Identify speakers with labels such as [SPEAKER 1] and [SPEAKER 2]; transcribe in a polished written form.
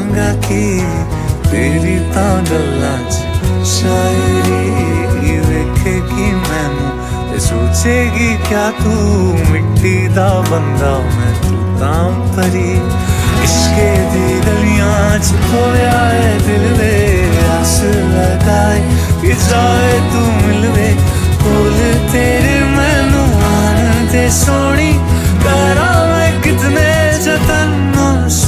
[SPEAKER 1] जावांगा कि तेरी तां गल्लां च शायरी वेखेगी मैनू ते सोचेगी क्या तू मिट्टी दा बंदा मैं तू तां परी। इश्के दी गलियां च खोया है दिल दे आस लगाए कि जाए तू